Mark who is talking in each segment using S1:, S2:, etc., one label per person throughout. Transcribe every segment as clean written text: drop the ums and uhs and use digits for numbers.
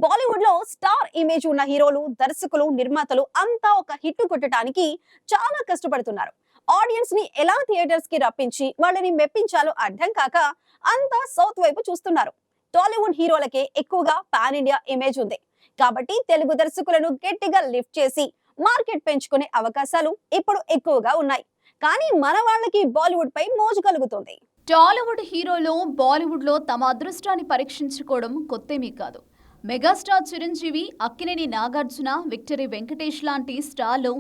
S1: బాలీవుడ్ లో star image ఉన్న హీరోలు, దర్శకులు, నిర్మాతలు అంతా ఒక హిట్ కొట్టడానికి చాలా కష్టపడుతున్నారు. ఆడియన్స్ ని ఎలా థియేటర్స్ కి రప్పించి వాళ్ళని మెప్పించాలో అర్థం కాక అంతా సౌత్ వైపు చూస్తున్నారు. టాలీవుడ్ హీరోలకే ఎక్కువగా పాన్ ఇండియా ఇమేజ్ ఉంది. కాబట్టి తెలుగు దర్శకులను గట్టిగా లిఫ్ట్ చేసి మార్కెట్ పెంచుకునే అవకాశాలు ఇప్పుడు ఎక్కువగా ఉన్నాయి. కానీ మన వాళ్ళకి బాలీవుడ్ పై మోజు కలుగుతుంది.
S2: టాలీవుడ్ హీరోలు బాలీవుడ్లో తమ అదృష్టాన్ని పరీక్షించుకోవడం కొత్తేమీ కాదు. మెగాస్టార్ చిరంజీవి, అక్కినేని నాగార్జున, విక్టరీ వెంకటేష్ లాంటి స్టార్లు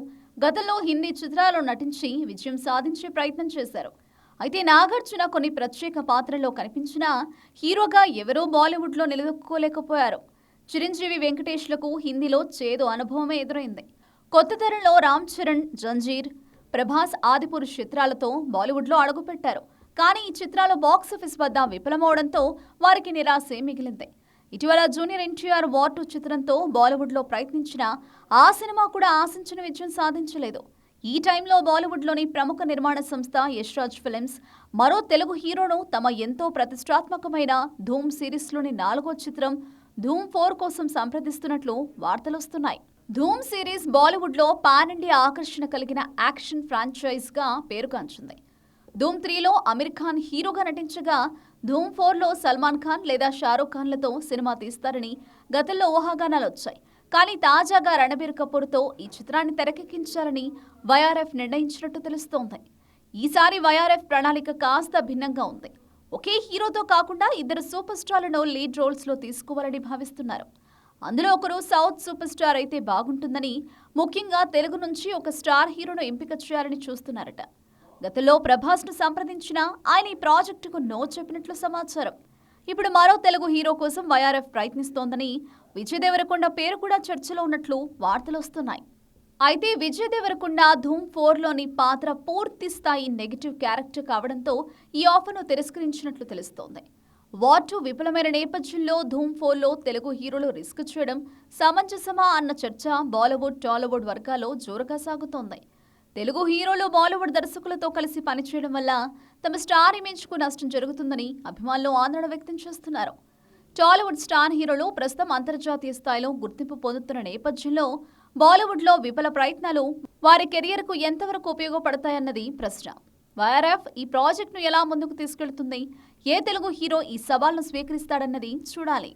S2: గతంలో హిందీ చిత్రాల్లో నటించి విజయం సాధించే ప్రయత్నం చేశారు. అయితే నాగార్జున కొన్ని ప్రత్యేక పాత్రల్లో కనిపించినా హీరోగా ఎవరూ బాలీవుడ్లో నిలదొక్కుకోలేకపోయారు. చిరంజీవి, వెంకటేష్లకు హిందీలో చేదు అనుభవమే ఎదురైంది. కొత్త తరంలో రామ్ చరణ్, జంజీర్, ప్రభాస్, ఆదిపురుష్ చిత్రాలతో బాలీవుడ్లో అడుగుపెట్టారు. కానీ ఈ చిత్రాలు బాక్సాఫీస్ వద్ద విఫలమవడంతో వారికి నిరాశే మిగిలింది. ఇటీవల జూనియర్ ఎన్టీఆర్ వార్ 2 చిత్రంతో బాలీవుడ్లో ప్రయత్నించిన ఆ సినిమా కూడా ఆశించిన విజయం సాధించలేదు. ఈ టైంలో బాలీవుడ్లోని ప్రముఖ నిర్మాణ సంస్థ యష్ రాజ్ ఫిల్మ్స్ మరో తెలుగు హీరోను తమ ఎంతో ప్రతిష్టాత్మకమైన ధూమ్ సిరీస్లోని 4వ చిత్రం ధూమ్ 4 కోసం సంప్రదిస్తున్నట్లు వార్తలొస్తున్నాయి. ధూమ్ సిరీస్ బాలీవుడ్లో పాన్ ఇండియా ఆకర్షణ కలిగిన యాక్షన్ ఫ్రాంచైజ్గా పేరుగాంచింది. ధూమ్ 3లో అమీర్ ఖాన్ హీరోగా నటించగా ధూమ్ 4లో సల్మాన్ ఖాన్ లేదా షారూఖ్ ఖాన్లతో సినిమా తీస్తారని గతంలో ఊహాగానాలు వచ్చాయి. కానీ తాజాగా రణబీర్ కపూర్తో ఈ చిత్రాన్ని తెరకెక్కించాలని వైఆర్ఎఫ్ నిర్ణయించినట్టు తెలుస్తోంది. ఈసారి వైఆర్ఎఫ్ ప్రణాళిక కాస్త భిన్నంగా ఉంది. ఒకే హీరోతో కాకుండా ఇద్దరు సూపర్ స్టార్లను లీడ్ రోల్స్లో తీసుకోవాలని భావిస్తున్నారు. అందులో ఒకరు సౌత్ సూపర్ స్టార్ అయితే బాగుంటుందని, ముఖ్యంగా తెలుగు నుంచి ఒక స్టార్ హీరోను ఎంపిక చేయాలని చూస్తున్నారట. గతంలో ప్రభాస్ను సంప్రదించినా ఆయన ఈ ప్రాజెక్టుకు నో చెప్పినట్లు సమాచారం. ఇప్పుడు మరో తెలుగు హీరో కోసం వైఆర్ఎఫ్ ప్రయత్నిస్తోందని, విజయ్ దేవరకొండ పేరు కూడా చర్చలో ఉన్నట్లు వార్తలు వస్తున్నాయి. అయితే విజయ్ దేవరకొండ ధూమ్ 4లోని పాత్ర పూర్తి స్థాయి నెగిటివ్ క్యారెక్టర్ కావడంతో ఈ ఆఫర్ను తిరస్కరించినట్లు తెలుస్తోంది. వార్ 2 విఫలమైన నేపథ్యంలో ధూమ్ 4లో తెలుగు హీరోలు రిస్క్ చేయడం సమంజసమా అన్న చర్చ బాలీవుడ్, టాలీవుడ్ వర్గాల్లో జోరుగా సాగుతోంది. తెలుగు హీరోలు బాలీవుడ్ దర్శకులతో కలిసి పనిచేయడం వల్ల తమ స్టార్ ఇమేజ్కు నష్టం జరుగుతుందని అభిమానులు ఆందోళన వ్యక్తం చేస్తున్నారు. టాలీవుడ్ స్టార్ హీరోలు ప్రస్తుతం అంతర్జాతీయ స్థాయిలో గుర్తింపు పొందుతున్న నేపథ్యంలో బాలీవుడ్లో విఫల ప్రయత్నాలు వారి కెరియర్కు ఎంతవరకు ఉపయోగపడతాయన్నది ప్రశ్న. వైఆర్ఎఫ్ ఈ ప్రాజెక్టును ఎలా ముందుకు తీసుకెళ్తుంది, ఏ తెలుగు హీరో ఈ సవాల్ను స్వీకరిస్తాడన్నది చూడాలి.